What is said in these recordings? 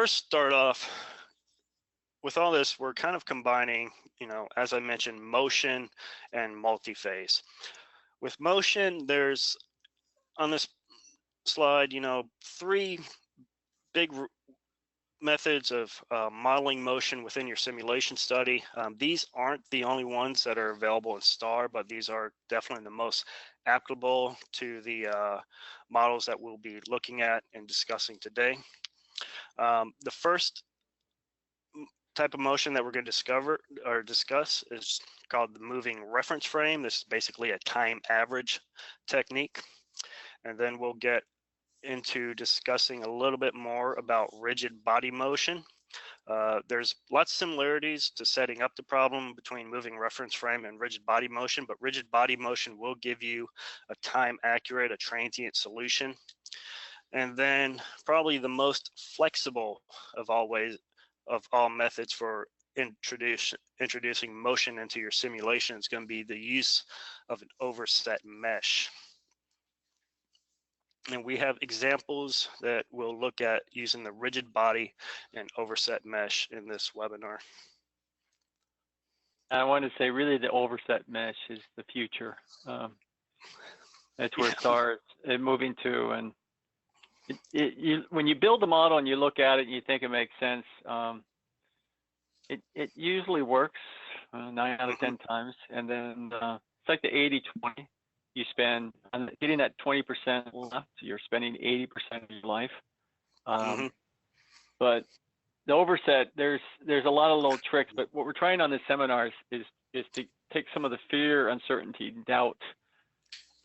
first start off with all this, we're kind of combining, as I mentioned, motion and multi-phase. With motion, there's on this slide, three big methods of modeling motion within your simulation study. These aren't the only ones that are available in STAR, but these are definitely the most applicable to the models that we'll be looking at and discussing today. The first type of motion that we're going to discuss is called the moving reference frame. This is basically a time average technique. And then we'll get into discussing a little bit more about rigid body motion. There's lots of similarities to setting up the problem between moving reference frame and rigid body motion, but rigid body motion will give you a time accurate, a transient solution. And then probably the most flexible of all methods for introducing motion into your simulation is going to be the use of an overset mesh. And we have examples that we'll look at using the rigid body and overset mesh in this webinar. I want to say really the overset mesh is the future. That's where STAR is moving to. And when you build the model and you look at it and you think it makes sense, it usually works 9 out of 10 times. And then it's like the 80-20. You spend on getting that 20% left, you're spending 80% of your life. But the overset, there's a lot of little tricks, but what we're trying on this seminar is to take some of the fear, uncertainty, doubt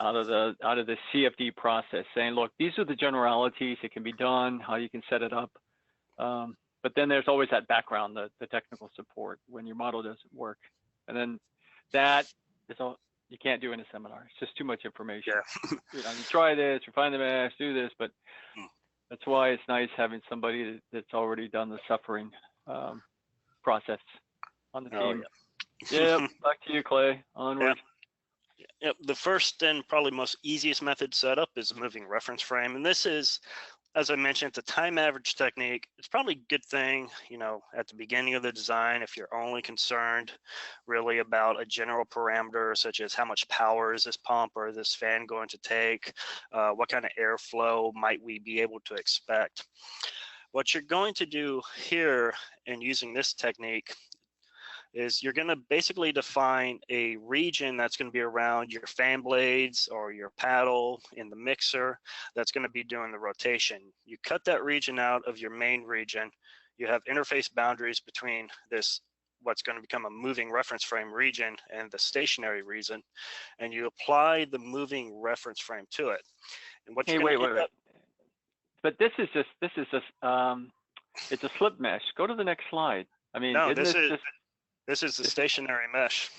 out of the CFD process, saying, look, these are the generalities, it can be done, how you can set it up. But then there's always that background, the technical support when your model doesn't work. And then that is all you can't do in a seminar. It's just too much information. Yeah. You try this, refine the mesh, do this, but that's why it's nice having somebody that's already done the suffering process on the team. Yeah. Yep, back to you, Clay. Onward. Yep. The first and probably most easiest method setup is a moving reference frame, and this is, as I mentioned, it's a time average technique. It's probably a good thing, at the beginning of the design, if you're only concerned really about a general parameter, such as how much power is this pump or this fan going to take, what kind of airflow might we be able to expect. What you're going to do here in using this technique is you're going to basically define a region that's going to be around your fan blades or your paddle in the mixer that's going to be doing the rotation. You cut that region out of your main region. You have interface boundaries between this, what's going to become a moving reference frame region, and the stationary region, and you apply the moving reference frame to it. And what wait. But this is just it's a slip mesh. Go to the next slide. I mean, no, this is the stationary mesh.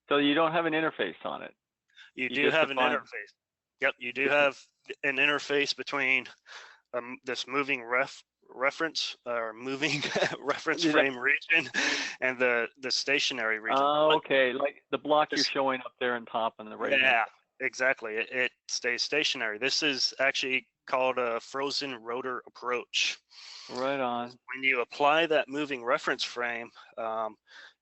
So you don't have an interface on it. You do have an interface. Yep, you do have an interface between this moving reference frame region and the stationary region. Oh, okay, like the block you're showing up there on top on the right. Yeah, exactly. It stays stationary. This is actually called a frozen rotor approach. Right on. When you apply that moving reference frame,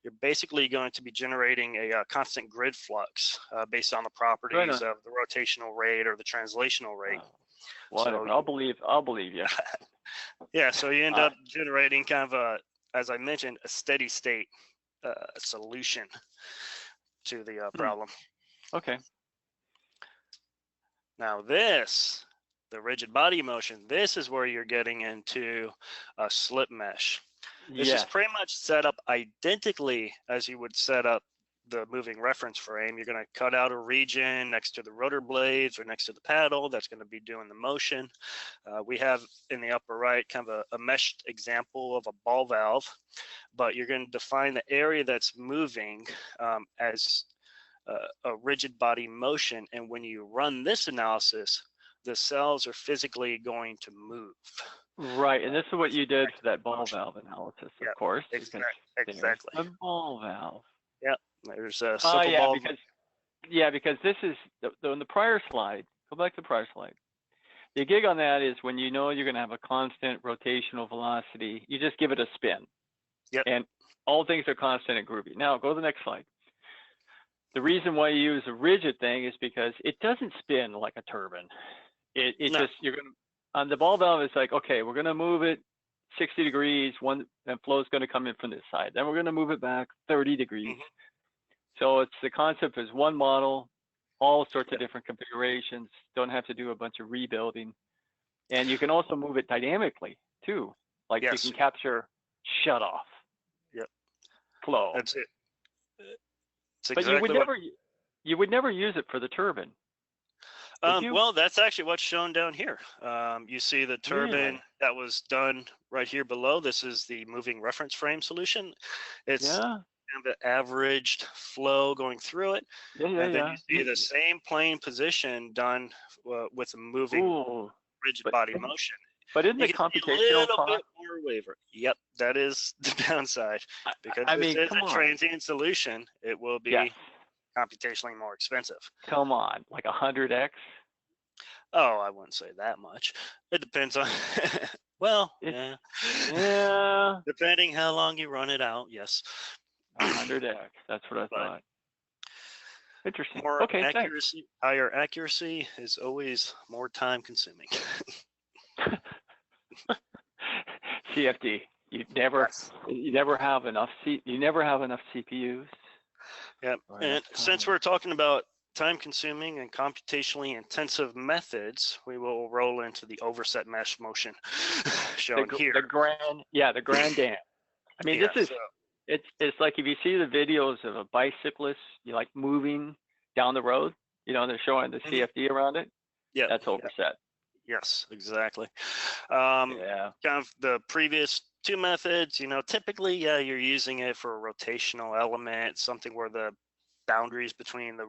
you're basically going to be generating a constant grid flux based on the properties of the rotational rate or the translational rate. Whatever. So I'll believe you. Yeah, so you end up generating kind of as I mentioned, a steady state solution to the problem. Okay. Now the rigid body motion, this is where you're getting into a slip mesh. This is pretty much set up identically as you would set up the moving reference frame. You're going to cut out a region next to the rotor blades or next to the paddle that's going to be doing the motion. We have in the upper right kind of a meshed example of a ball valve, but you're going to define the area that's moving as a rigid body motion. And when you run this analysis, the cells are physically going to move. Right, and this is what you did for that ball valve analysis, of course. Exactly. A ball valve. Yep, there's a simple ball valve. Because this is, on the prior slide, go back to the prior slide. The gig on that is when you know you're going to have a constant rotational velocity, you just give it a spin. Yep. And all things are constant and groovy. Now go to the next slide. The reason why you use a rigid thing is because it doesn't spin like a turbine. It No. just, you're going to, on the ball valve, it's like, okay, we're going to move it 60 degrees, and flow is going to come in from this side. Then we're going to move it back 30 degrees. So it's the concept is one model, all sorts of different configurations, don't have to do a bunch of rebuilding. And you can also move it dynamically too. Like you can capture shut off. Yep. Flow. That's it. It's but exactly you would never use it for the turbine. Well, that's actually what's shown down here. You see the turbine that was done right here below. This is the moving reference frame solution. It's kind of an averaged flow going through it. And then you see the same plane position done with a moving rigid body motion. But isn't the computational cost? A bit more waiver. Yep, that is the downside. Because this is a transient solution, it will be computationally more expensive. Come on, like 100x? Oh, I wouldn't say that much. It depends on, well, yeah. Depending how long you run it out, yes. 100x, that's what I thought. Interesting. More accuracy, higher accuracy is always more time consuming. CFD, you never have enough CPUs. Yep. And since we're talking about time consuming and computationally intensive methods, we will roll into the overset mesh motion shown here. The grand dam. I mean, this is it's like if you see the videos of a bicyclist, you like moving down the road, you know, they're showing the CFD around it. Yeah. That's overset. Yes, exactly. Kind of the previous two methods, you know, typically, you're using it for a rotational element, something where the boundaries between the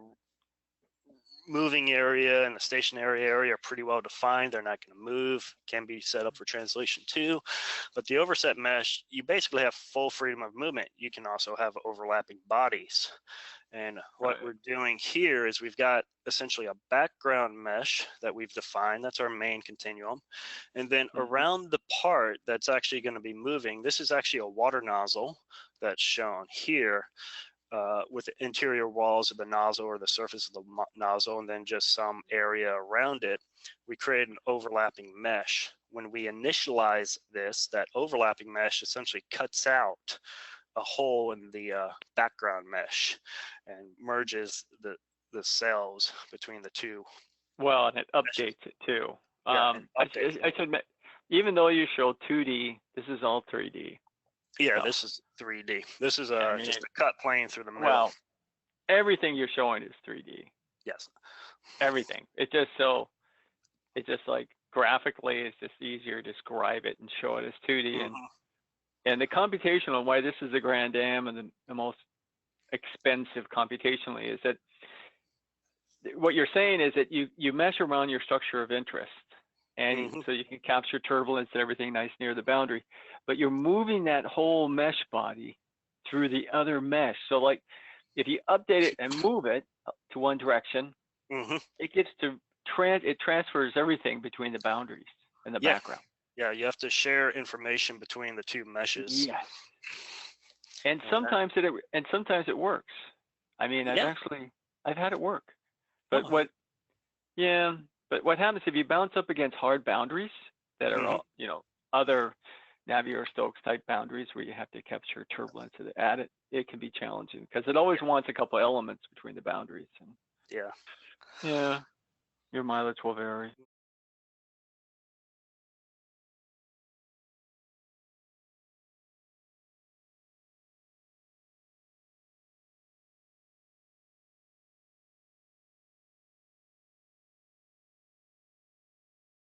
moving area and the stationary area are pretty well defined. They're not going to move, can be set up for translation too. But the overset mesh, you basically have full freedom of movement. You can also have overlapping bodies. And what we're doing here is we've got essentially a background mesh that we've defined. That's our main continuum. And then around the part that's actually going to be moving, this is actually a water nozzle that's shown here with the interior walls of the nozzle or the surface of the nozzle, and then just some area around it. We create an overlapping mesh. When we initialize this, that overlapping mesh essentially cuts out a hole in the background mesh and merges the cells between the two. Well, and it updates it too. I should admit, even though you show 2D, this is all 3D. Yeah, this is 3D. This is just a cut plane through the middle. Well, everything you're showing is 3D. Yes. Everything. It's just like graphically, it's just easier to describe it and show it as 2D. And the computational, why this is the grand dam and the most expensive computationally, is that what you're saying is that you mesh around your structure of interest, and so you can capture turbulence and everything nice near the boundary, but you're moving that whole mesh body through the other mesh. So like if you update it and move it to one direction, it gets to it transfers everything between the boundaries and the background. Yeah, you have to share information between the two meshes. Yes. And sometimes it works. I mean, I've had it work. But what happens if you bounce up against hard boundaries that are other Navier-Stokes type boundaries where you have to capture turbulence at it, it can be challenging because it always wants a couple elements between the boundaries. And your mileage will vary.